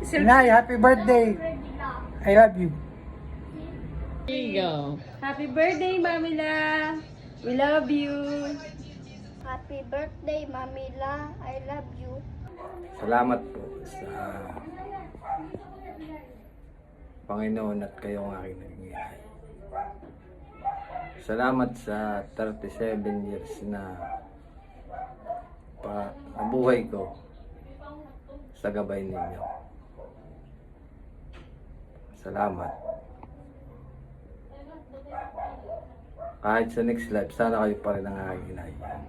Inay, happy birthday. I love you. Here you go. Happy birthday, Mamila. We love you. Happy birthday, Mamila. I love you. Salamat po sa Panginoon at kayong aking nagingay. Salamat sa 37 years na nabuhay ko sa gabay ninyo. Salamat. Kahit sa next life, sana kayo pa rin ang aking inahiyan.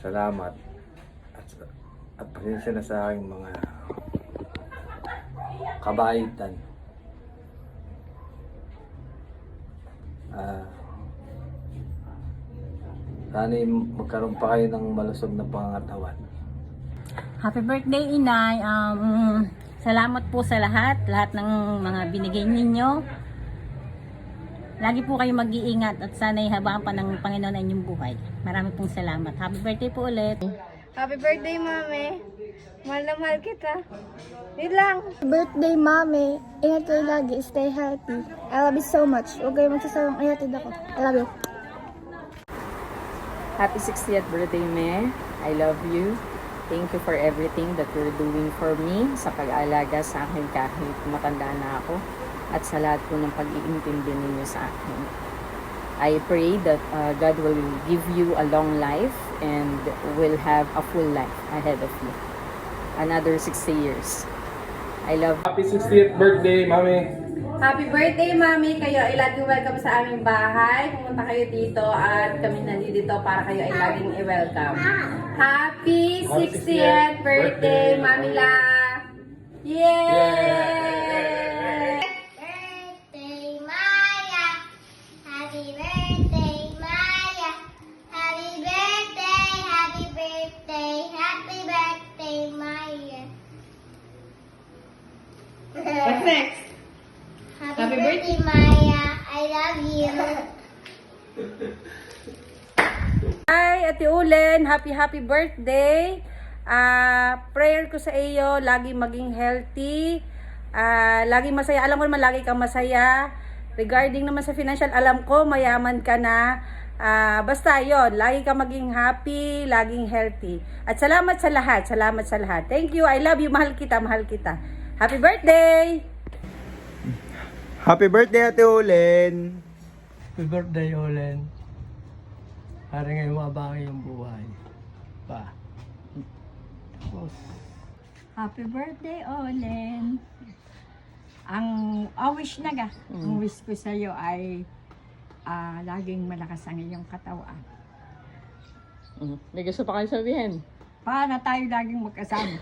Salamat. At pasensya na sa aking mga kabaitan. Sana magkaroon pa kayo ng malusog na pangangatawan. Happy birthday, Inay. Salamat po sa lahat ng mga binigay ninyo. Lagi po kayo mag-iingat at sana'y habaan pa ng Panginoon ang inyong buhay. Marami pong salamat. Happy birthday po ulit. Happy birthday, Mami. Mahal na mahal kita. Yun lang. Birthday, Mami. Ingat kayo lagi. Stay healthy. I love you so much. Huwag kayo magsasawang ayatid ako. I love you. Happy 60th birthday, Me. I love you. Thank you for everything that you're doing for me sa pag-aalaga sa akin kahit matanda na ako at sa lahat po ng pag-iintindi ninyo sa akin. I pray that God will give you a long life and will have a full life ahead of you. Another 60 years. I love you. Happy 60th birthday, Mami. Happy birthday, Mami. Kayo ay laging welcome sa aming bahay. Pumunta kayo dito at kami nandito para kayo ay laging i-welcome. Happy 60th birthday, Mamila! Yay! Birthday, Maya. Happy birthday, Maya. Happy birthday, happy birthday, happy birthday, Maya. What's next? Happy birthday, Maya. I love you. Hi, Ate Ulen. Happy birthday. Prayer ko sa iyo, lagi maging healthy. Lagi masaya. Alam ko naman, lagi kang masaya. Regarding naman sa financial, alam ko, mayaman ka na. Basta yon, lagi kang maging happy, laging healthy. At salamat sa lahat. Salamat sa lahat. Thank you. I love you. Mahal kita. Mahal kita. Happy birthday! Happy birthday, Ate Ulen. Happy birthday, Olen. Para ngayon mabaki yung buhay. Pa. Tapos, Happy birthday, Olen. Ang wish na ga. Ang wish ko sa iyo ay laging malakas ang iyong katawan. May gusto pa kayo sabihin? Para tayo laging magkasama.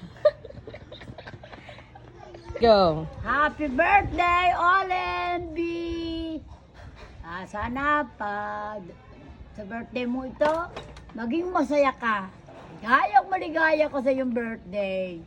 Go! Happy birthday, Olen B! Sana sa birthday mo ito, maging masaya ka. Maligaya ko sa iyong birthday.